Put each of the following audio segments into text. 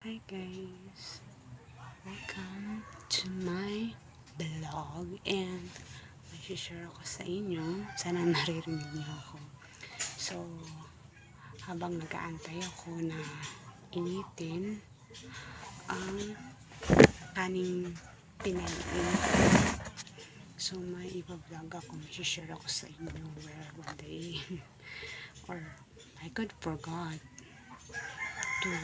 Hi guys, welcome to my vlog and may share ako sa inyo. Sana naririnig niyo ako. So, habang nag-aantay ako na initin ang kaning pinain. So, may iba-vlog ako. May share ako sa inyo where one day or I could forgot to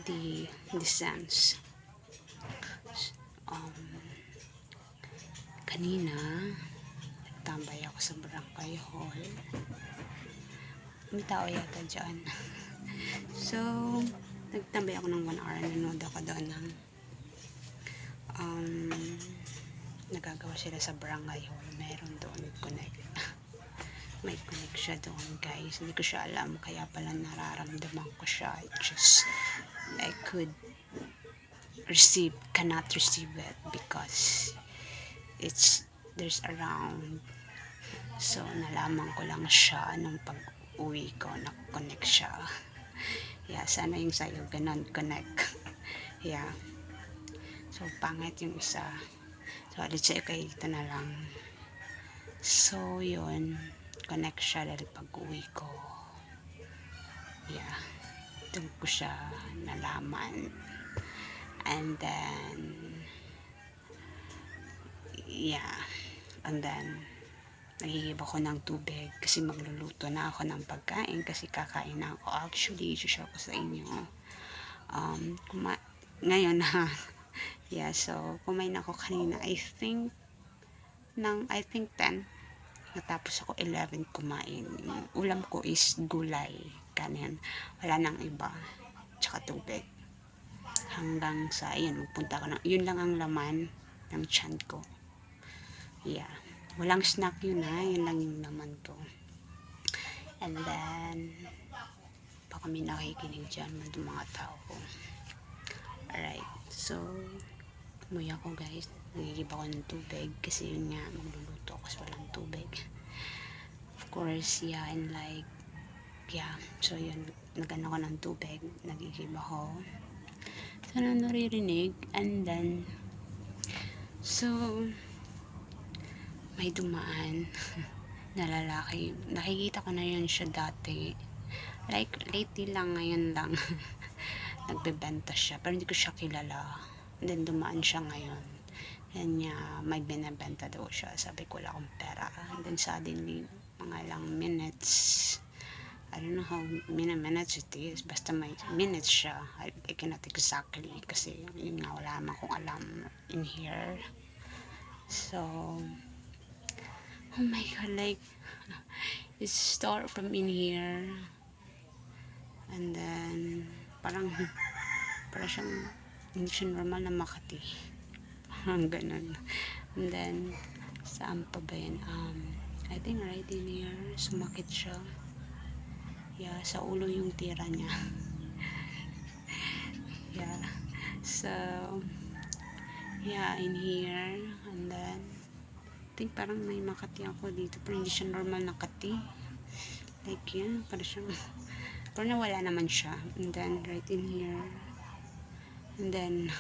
the sense. Kanina nagtambay ako sa barangay hall. May tao yata dyan. So nagtambay ako ng 1 hour. Nanood ako doon ng nagagawa sila sa barangay hall. Meron doon connect. May connect siya doon guys. Hindi ko siya alam, kaya pala nararamdaman ko siya. Just I could cannot receive it because there's around. So nalaman ko lang siya nung pag-uwi ko na connect siya. Yeah, sana yung sa'yo ganun connect. Yeah, so pangit yung isa. So let's say okay, ito na lang. So yun, connect siya dahil pag-uwi ko. Yeah, doon ko siya nalaman. And then nagigib ako ng tubig kasi magluluto na ako ng pagkain kasi kakain na ako. Actually, i-share ko sa inyo ngayon na yeah, so kumain ako kanina I think 10. Natapos ako 11 kumain. Yung ulam ko is gulay, kanin, wala nang iba, tsaka tubig. Hanggang sa, magpunta ko na. Yun lang ang laman ng tiyan ko. Yeah. Walang snack yun yun lang yung laman ko. And then, baka may nakikinig dyan, mga tao ko. Alright. So, umuwi ako guys. Nagigib ako ng tubig kasi yun nga, magluluto ako kasi walang tubig. Of course, yeah, and like, yeah. So, yun, nagano ko ng tubig. Nagigib ako. Sana naririnig. And then so may dumaan na lalaki. Nakikita ko na yun siya dati, like lately lang, ngayon lang. Nagbebenta siya pero hindi ko siya kilala. And then dumaan siya ngayon and niya may binebenta daw siya. Sabi ko wala akong pera. And then suddenly mga ilang minutes, I don't know how many minutes it is, basta may minutes siya. I cannot exactly kasi yun nga, wala naman akong alam in here. So oh my god, like it start from in here and then parang siyang hindi siya normal na Makati. Parang ganun. And then saan pa ba yun? I think right in here sumakit siya. Yeah, sa ulo yung tira niya. Yeah. So, yeah, in here. And then, I think parang may Makati ako dito. Pero hindi siya normal na kati. Like yan. Parang nawala naman siya. And then, right in here. And then,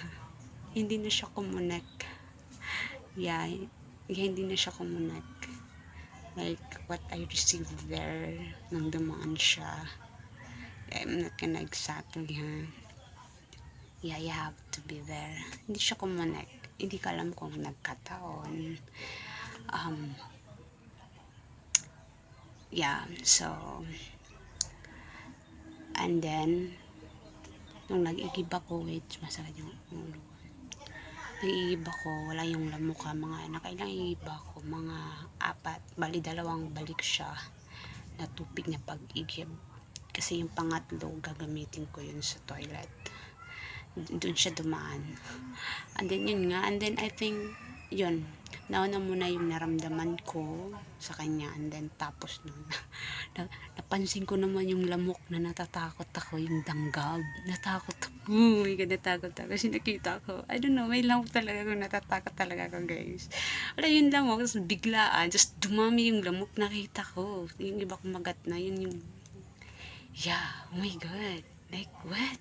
hindi na siya kumunek. Yeah, hindi na siya kumunek. Like what I received there nang dumaan siya. I'm not gonna exactly yeah, you have to be there. Hindi siya kumunek. Hindi ko alam kung nagkataon. Yeah, so and then nung nag-igib ako, wait, masakit yung ulo. Nag-igib ako, wala yung lamok mga nakailang igib ako, mga 4, bali 2 balik siya na tubig na pag-igib kasi yung pangatlo gagamitin ko yun sa toilet. Doon siya dumaan. And then yun nga, and then I think yun, nauna muna yung naramdaman ko sa kanya. And then tapos nun napansin ko naman yung lamok na natatakot ako, yung danggab. Natakot ako. Oh my god, natakot ako kasi nakita ko. I don't know, may lamok talaga kung natatakot talaga ako guys. Wala yung lamok, tapos biglaan, just dumami yung lamok nakita ko. Yung iba kumagat na, yun yung Yeah, oh my God. Like, what?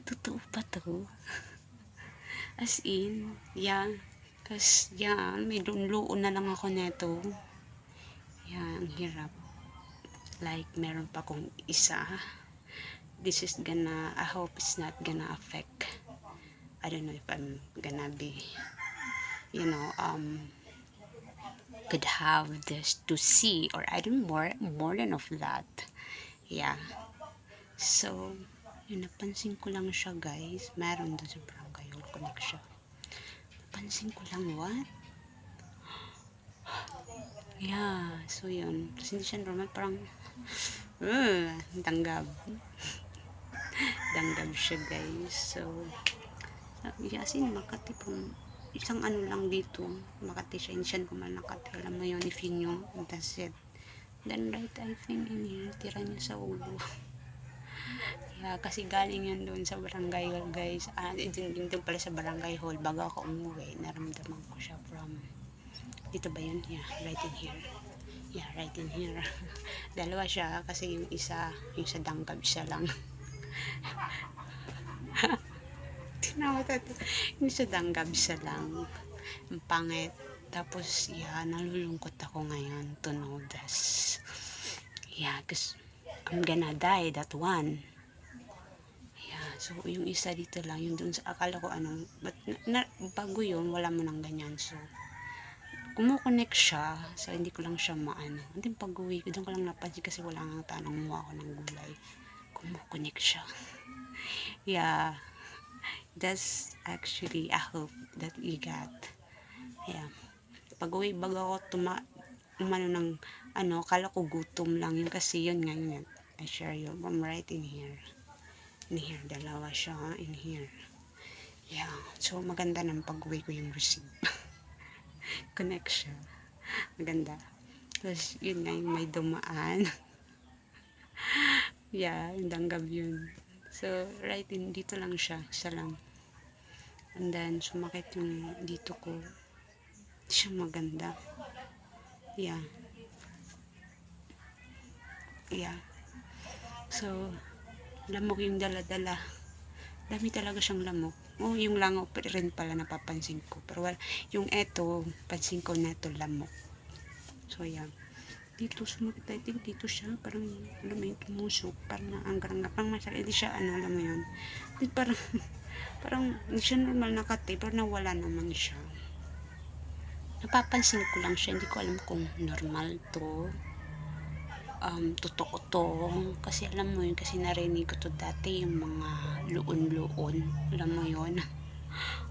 Totoo pa to? As in, yeah. Kasi, yeah, may luon na lang ako neto. Yeah, ang hirap. Like, meron pa akong isa. This is gonna, I hope it's not gonna affect. I don't know if I'm gonna be, you know, could have this to see, or I don't more than of that. Yeah. So, yun, napansin ko lang siya, guys. Meron doon sa barangay hall connect siya. Napansin ko lang, what? Yeah, so yun. Kasi hindi siya normal, parang, danggab. Danggab siya, guys. So, yeah, as in, Makati po, isang ano lang dito, Makati siya, hindi siya normal Makati. Alam mo yun, if you knew, that's it. Then, right, I think in here, tira niya sa ulo. Yeah, kasi galing yun doon sa barangay hall, guys. Dito pala sa barangay hall, bago ako umuwi, naramdaman ko siya from, dito ba yun? Yeah, right in here. Yeah, right in here. Dalawa siya, kasi yung isa, yung sa danggab siya lang. Tinawat ito. Yung sa danggab siya lang. Ang pangit. Tapos, yeah, nalulungkot ako ngayon to know this. Yeah, because I'm gonna die, that one. Yeah, so yung isa dito lang, yung dun sa, akala ko ano, but bago yun, wala mo nang ganyan. So, kumukonek siya, so hindi ko lang siya maano. Hindi pag-uwi ko, doon ko lang napansin kasi wala nga tanong mo ako ng gulay. Kumukonek siya. Yeah, that's actually a hope that we got. Yeah, pag-uwi bago ako umano ng ano, akala ko gutom lang yun kasi yun nga yun. I share you, I'm right in here. In here, dalawa siya in here. Yeah, so maganda ng pag-uwi ko yung receipt. Connection. Maganda. Tapos, yun nga yung may dumaan. Yeah, yung danggab yun. So, right in, dito lang siya. Isa lang. And then, sumakit yung dito ko. Hindi siya maganda. Yeah. Yeah. So, lamok yung dala-dala. Dami talaga siyang lamok. Oh, yung langaw rin pala napapansin ko. Pero yung eto, pansin ko na ito lamok. So, yeah. Dito sumakit, I think dito siya. Parang, alam mo yung tumusok. Parang naanggarang na. Parang masakit. Hindi siya, ano, alam mo yun. Parang, parang, hindi siya normal nakati. Pero nawala naman siya. Napapansin ko lang siya. Hindi ko alam kung normal to. Totoo to. Kasi alam mo yun, kasi narinig ko to dati yung mga luon-luon. Alam mo yun?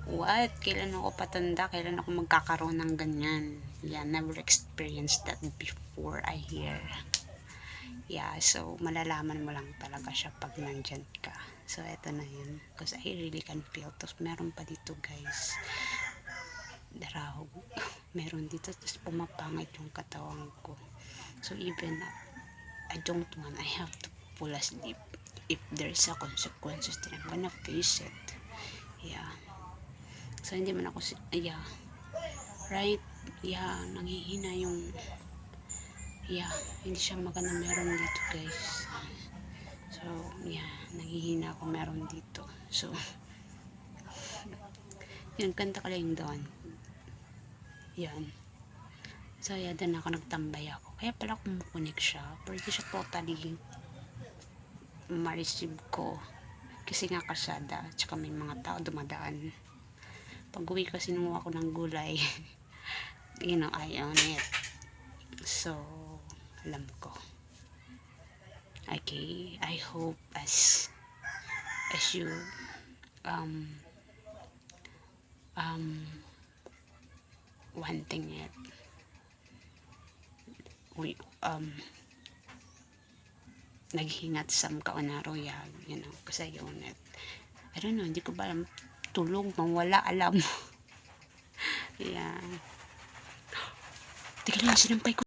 What? Kailan ako patanda? Kailan ako magkakaroon ng ganyan? Yeah, never experienced that before I hear. Yeah, so malalaman mo lang talaga siya pag nandyan ka. So, eto na yun. Because I really can feel. Tapos, meron pa dito, guys. Darahog. Meron dito. Tapos, pumapangit yung katawan ko. So, even I don't want, I have to fall asleep. If there's a consequences, then I'm gonna face it. Yeah. So, hindi man ako, yeah. Right? Yeah, nanghihina yung, yeah, hindi siya maganda meron dito, guys. So, yeah, nanghihina ako meron dito. So, yun, kanta ka lang doon. Yan. So, yeah, doon ako nagtambay ako. Kaya pala kumukunik siya. Pero hindi siya totally ma-receive ko. Kasi nga kasada. Tsaka may mga tao dumadaan. Pag uwi ko, sinuha ko ng gulay. You know, I own it. So, alam ko. Okay, I hope as you wanting it, we naghingat sa kaunaro yan, you know, kasi yun it. I don't know, hindi ko ba alam, tulog, mawala, alam. Yeah. Tika lang, sinampay ko.